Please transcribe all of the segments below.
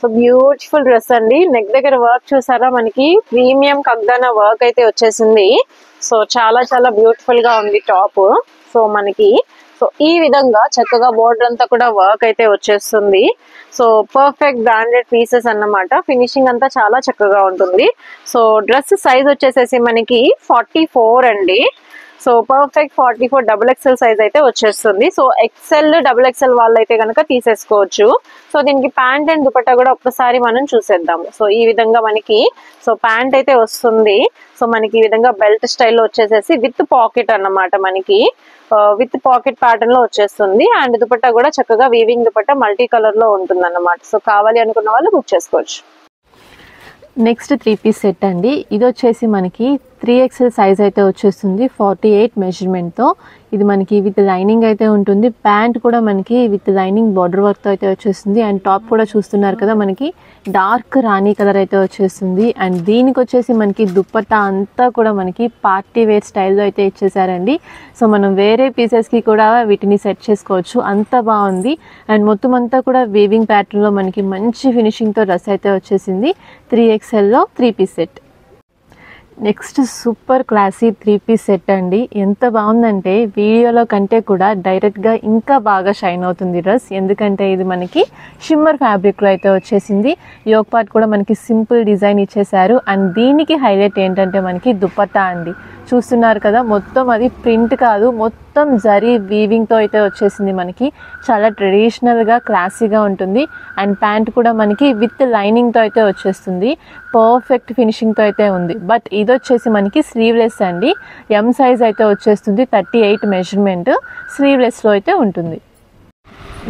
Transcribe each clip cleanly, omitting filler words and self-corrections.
So beautiful dress అండి. Neck దగ్గర work చూసారా, మనకి ప్రీమియం కగ్దానా వర్క్ అయితే వచ్చేసింది. సో చాలా చాలా బ్యూటిఫుల్ గా ఉంది టాప్. సో మనకి సో ఈ విధంగా చక్కగా బోర్డర్ అంతా కూడా వర్క్ అయితే వచ్చేస్తుంది. సో పర్ఫెక్ట్ బ్రాండెడ్ పీసెస్ అన్నమాట. ఫినిషింగ్ అంతా చాలా చక్కగా ఉంటుంది. సో డ్రెస్ సైజ్ వచ్చేసేసి మనకి 44 అండి. So perfect 44 double XL size అయితే వచ్చేస్తుంది. సో ఎక్స్ఎల్ డబుల్ ఎక్స్ఎల్ వాళ్ళు అయితే కనుక తీసేసుకోవచ్చు. సో దీనికి ప్యాంట్ అండ్ దుపట్టా కూడా ఒక్కసారి మనం చూసేద్దాము. సో ఈ విధంగా మనకి సో ప్యాంట్ అయితే వస్తుంది. సో మనకి ఈ విధంగా బెల్ట్ స్టైల్లో వచ్చేసేసి విత్ పాకెట్ అన్నమాట. మనకి విత్ పాకెట్ ప్యాటర్న్ లో వచ్చేస్తుంది. అండ్ దుపట్టా కూడా చక్కగా వీవింగ్ దుపట్టా మల్టీ కలర్ లో ఉంటుంది అన్నమాట. సో కావాలి అనుకున్న వాళ్ళు బుక్ చేసుకోవచ్చు. నెక్స్ట్ 3 పీస్ సెట్ అండి. ఇది వచ్చేసి మనకి 3XL సైజ్ అయితే వచ్చేస్తుంది 48 మెజర్మెంట్తో. ఇది మనకి విత్ లైనింగ్ అయితే ఉంటుంది. ప్యాంట్ కూడా మనకి విత్ లైనింగ్ బార్డర్ వర్క్తో అయితే వచ్చేస్తుంది. అండ్ టాప్ కూడా చూస్తున్నారు కదా, మనకి డార్క్ రాణి కలర్ అయితే వచ్చేస్తుంది. అండ్ దీనికి వచ్చేసి మనకి దుప్పట్టా అంతా కూడా మనకి పార్టీ వేర్ స్టైల్లో అయితే ఇచ్చేసారండి. సో మనం వేరే పీసెస్కి కూడా వీటిని సెట్ చేసుకోవచ్చు, అంత బాగుంది. అండ్ మొత్తం అంతా కూడా వీవింగ్ ప్యాటర్న్లో మనకి మంచి ఫినిషింగ్తో డ్రెస్ అయితే వచ్చేసింది. 3XLలో 3 piece set. Next super classy 3 piece set అండి. ఎంత బాగుందంటే వీడియోలో కంటే కూడా డైరెక్ట్గా ఇంకా బాగా షైన్ అవుతుంది డ్రెస్. ఎందుకంటే ఇది మనకి షిమ్మర్ ఫ్యాబ్రిక్లో అయితే వచ్చేసింది. యోక్ పార్ట్ కూడా మనకి సింపుల్ డిజైన్ ఇచ్చేసారు. అండ్ దీనికి హైలైట్ ఏంటంటే మనకి దుపట్టా అండి. చూస్తున్నారు కదా, మొత్తం అది ప్రింట్ కాదు, మొత్తం జరీ వీవింగ్తో అయితే వచ్చేసింది. మనకి చాలా ట్రెడిషనల్గా క్లాసీగా ఉంటుంది. అండ్ ప్యాంట్ కూడా మనకి విత్ లైనింగ్తో అయితే వచ్చేస్తుంది. పర్ఫెక్ట్ ఫినిషింగ్తో అయితే ఉంది. బట్ ఇది వచ్చేసి మనకి స్లీవ్లెస్ అండి. ఎం సైజ్ అయితే వచ్చేస్తుంది. 38 మెజర్మెంట్ స్లీవ్లెస్లో అయితే ఉంటుంది.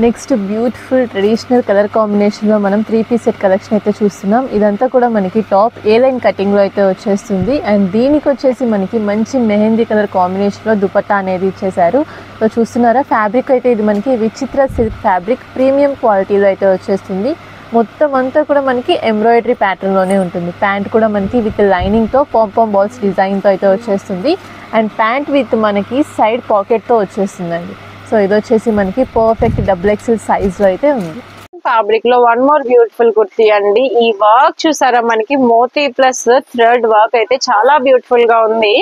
నెక్స్ట్ బ్యూటిఫుల్ ట్రెడిషనల్ కలర్ కాంబినేషన్లో మనం 3 పీస్ సెట్ కలెక్షన్ అయితే చూస్తున్నాం. ఇదంతా కూడా మనకి టాప్ ఏ లైన్ కటింగ్లో అయితే వచ్చేస్తుంది. అండ్ దీనికి వచ్చేసి మనకి మంచి మెహందీ కలర్ కాంబినేషన్లో దుపట్టా అనేది ఇచ్చేసారు. సో చూస్తున్నారా, ఫ్యాబ్రిక్ అయితే ఇది మనకి విచిత్ర సిల్క్ ఫ్యాబ్రిక్ ప్రీమియం క్వాలిటీలో అయితే వచ్చేస్తుంది. మొత్తం అంతా కూడా మనకి ఎంబ్రాయిడరీ ప్యాటర్న్లోనే ఉంటుంది. ప్యాంట్ కూడా మనకి విత్ లైనింగ్తో పాంపామ్ బాల్స్ డిజైన్తో అయితే వచ్చేస్తుంది. అండ్ ప్యాంట్ విత్ మనకి సైడ్ పాకెట్తో వచ్చేస్తుందండి. సో ఇది వచ్చేసి మనకి పర్ఫెక్ట్ డబుల్ ఎక్స్ఎల్ సైజ్లో అయితే ఉంది. ఫ్యాబ్రిక్ లో వన్ మోర్ బ్యూటిఫుల్ కుర్తీ అండి. ఈ వర్క్ చూసారా, మనకి మోతీ ప్లస్ థ్రెడ్ వర్క్ అయితే చాలా బ్యూటిఫుల్ గా ఉంది.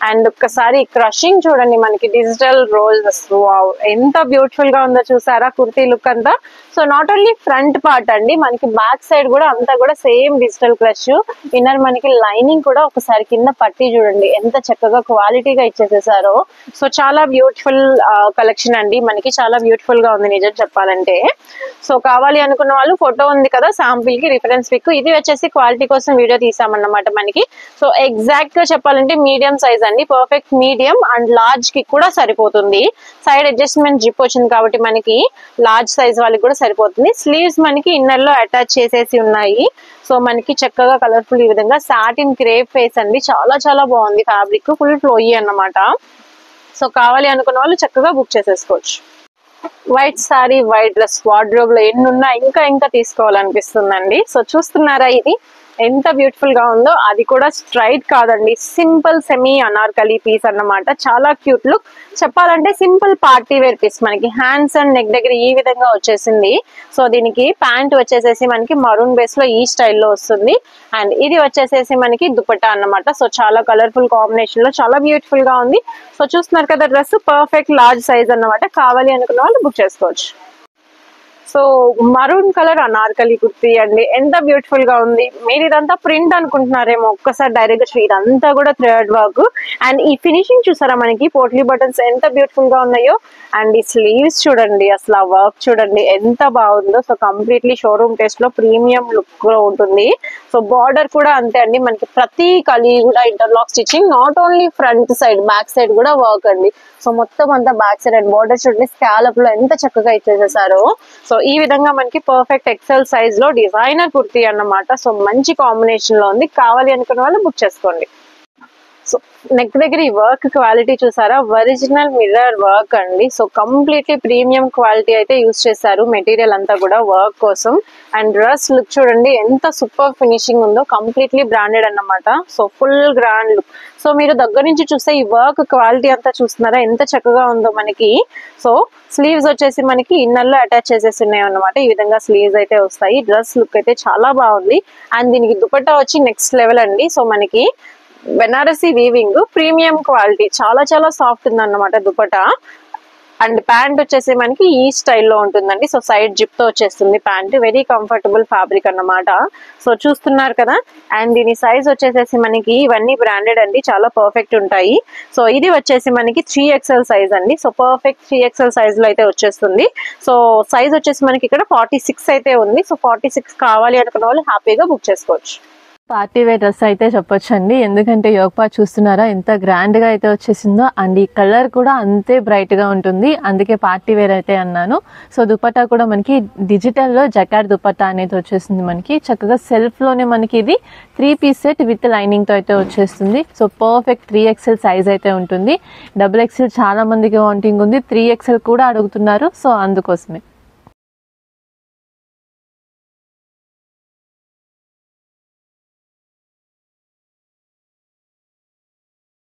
అండ్ ఒక్కసారి క్రషింగ్ చూడండి, మనకి డిజిటల్ రోజెస్, వావ్ ఎంత బ్యూటిఫుల్ గా ఉందో చూసారా కుర్తీ లుక్ అంతా. So not only front part అండి, మనకి బ్యాక్ సైడ్ కూడా అంతా కూడా సేమ్ డిజిటల్ క్రష్. ఇన్నర్ మనకి లైనింగ్ కూడా ఒకసారి కింద పట్టి చూడండి ఎంత చక్కగా క్వాలిటీగా ఇచ్చేసేసారో. సో చాలా బ్యూటిఫుల్ కలెక్షన్ అండి, మనకి చాలా బ్యూటిఫుల్ గా ఉంది నిజం చెప్పాలంటే. సో కావాలి అనుకున్న వాళ్ళు ఫోటో ఉంది కదా శాంపిల్ కి రిఫరెన్స్ పిక్, ఇది వచ్చేసి క్వాలిటీ కోసం వీడియో తీసామన్నమాట మనకి. సో ఎగ్జాక్ట్ గా చెప్పాలంటే మీడియం సైజ్ అండి, పర్ఫెక్ట్ మీడియం అండ్ లార్జ్ కి కూడా సరిపోతుంది. సైడ్ అడ్జస్ట్మెంట్ జిప్ వచ్చింది కాబట్టి మనకి లార్జ్ సైజ్ వాళ్ళకి కూడా సరిపోతుంది. స్లీవ్స్ మనకి ఇన్నర్ లో అటాచ్ చేసేసి ఉన్నాయి. సో మనకి చక్కగా కలర్ఫుల్ ఈ విధంగా సాటిన్ క్రేప్ ఫేస్ అండి, చాలా చాలా బాగుంది ఫ్యాబ్రిక్, ఫుల్ ఫ్లోయీ అన్నమాట. సో కావాలి అనుకున్న వాళ్ళు చక్కగా బుక్ చేసేసుకోవచ్చు. White sorry, white dress wardrobe లో ఎన్నున్నా ఇంకా ఇంకా తీసుకోవాలనిపిస్తుందండి. సో చూస్తున్నారా ఇది ఎంత బ్యూటిఫుల్ గా ఉందో. అది కూడా స్ట్రైట్ కాదండి, సింపుల్ సెమీ అనార్కలి పీస్ అన్నమాట. చాలా క్యూట్ లుక్, చెప్పాలంటే సింపుల్ పార్టీ వేర్ పీస్. మనకి హ్యాండ్స్ అండ్ నెక్ దగ్గర ఈ విధంగా వచ్చేసింది. సో దీనికి ప్యాంట్ వచ్చేసేసి మనకి మరూన్ బేస్ లో ఈ స్టైల్లో వస్తుంది. అండ్ ఇది వచ్చేసేసి మనకి దుపట్టా అన్నమాట. సో చాలా కలర్ఫుల్ కాంబినేషన్ లో చాలా బ్యూటిఫుల్ గా ఉంది. సో చూస్తున్నారు కదా, డ్రెస్ పర్ఫెక్ట్ లార్జ్ సైజ్ అన్నమాట. కావాలి అనుకున్న వాళ్ళు బుక్ చేసుకోవచ్చు. So maroon colour Anarkali kurti అండి, ఎంత బ్యూటిఫుల్ గా ఉంది. మీరు ఇదంతా ప్రింట్ అనుకుంటున్నారేమో, ఒక్కసారి డైరెక్ట్ గా ఇదంతా కూడా థ్రెడ్ వర్క్. అండ్ ఈ ఫినిషింగ్ చూసారా, మనకి పోట్లీ బటన్స్ ఎంత బ్యూటిఫుల్ గా ఉన్నాయో. అండ్ ఈ స్లీవ్స్ చూడండి, అసలు ఆ వర్క్ చూడండి ఎంత బాగుందో. సో కంప్లీట్లీ షోరూమ్ టేస్ట్ లో ప్రీమియం లుక్ లో ఉంటుంది. సో బార్డర్ కూడా అంతే అండి, మనకి ప్రతి కలి కూడా interlock stitching, not only front side back side కూడా వర్క్ అండి. సో మొత్తం అంతా బ్యాక్ సైడ్ అండ్ బార్డర్ చూడండి స్కాలప్ లో ఎంత చక్కగా ఇచ్చేసేసారో. సో ఈ విధంగా మనకి పర్ఫెక్ట్ ఎక్సెల్ సైజ్ లో డిజైనర్ కుర్తీ అన్నమాట. సో మంచి కాంబినేషన్ లో ఉంది, కావాలి అనుకున్న వాళ్ళు బుక్ చేసుకోండి. సో నెక్ దగ్గర ఈ వర్క్ క్వాలిటీ చూసారా, ఒరిజినల్ మిర్రర్ వర్క్ అండి. సో కంప్లీట్లీ ప్రీమియం క్వాలిటీ అయితే యూస్ చేశారు మెటీరియల్ అంతా కూడా వర్క్ కోసం. అండ్ డ్రెస్ లుక్ చూడండి ఎంత సూపర్ ఫినిషింగ్ ఉందో, కంప్లీట్లీ బ్రాండెడ్ అన్నమాట. So full grand look. So మీరు దగ్గర నుంచి చూస్తే ఈ వర్క్ క్వాలిటీ అంతా చూస్తున్నారా ఎంత చక్కగా ఉందో మనకి. సో స్లీవ్స్ వచ్చేసి మనకి ఇన్నర్ లో అటాచ్ చేసేసి ఉన్నాయి అన్నమాట. ఈ విధంగా స్లీవ్స్ అయితే వస్తాయి. డ్రెస్ లుక్ అయితే చాలా బాగుంది. అండ్ దీనికి దుపట్టా వచ్చి నెక్స్ట్ లెవెల్ అండి. సో మనకి బెనారసీ వీవింగ్ ప్రీమియం క్వాలిటీ, చాలా చాలా సాఫ్ట్ ఉంది అన్నమాట దుపట్టా. అండ్ ప్యాంట్ వచ్చేసి మనకి ఈ స్టైల్లో ఉంటుందండి. సో సైడ్ జిప్ తో వచ్చేస్తుంది ప్యాంట్. వెరీ కంఫర్టబుల్ ఫ్యాబ్రిక్ అన్నమాట. సో చూస్తున్నారు కదా. అండ్ దీని సైజ్ వచ్చేసేసి మనకి ఇవన్నీ బ్రాండెడ్ అండి, చాలా పర్ఫెక్ట్ ఉంటాయి. సో ఇది వచ్చేసి మనకి 3XL సైజ్ అండి. సో పర్ఫెక్ట్ 3XL సైజ్ లో అయితే వచ్చేస్తుంది. సో సైజ్ వచ్చేసి మనకి ఇక్కడ 46 అయితే ఉంది. సో 46 కావాలి అనుకున్న వాళ్ళు హ్యాపీగా బుక్ చేసుకోవచ్చు. పార్టీ వేర్ డ్రెస్ అయితే చెప్పొచ్చండి, ఎందుకంటే యోగ్ పార్ట్ చూస్తున్నారా ఎంత గ్రాండ్ గా అయితే వచ్చేసిందో. అండ్ ఈ కలర్ కూడా అంతే బ్రైట్ గా ఉంటుంది, అందుకే పార్టీ వేర్ అయితే అన్నాను. సో దుపట్టా కూడా మనకి డిజిటల్ లో జకార్డ్ దుపట్టా అనేది వచ్చేసింది మనకి. చక్కగా సెల్ఫ్ లోనే మనకి ఇది 3 పీస్ సెట్ విత్ లైనింగ్ తో అయితే వచ్చేస్తుంది. సో పర్ఫెక్ట్ 3XL సైజ్ అయితే ఉంటుంది. XXL చాలా మందికి వాంటింగ్ ఉంది, 3XL కూడా అడుగుతున్నారు. సో అందుకోసమే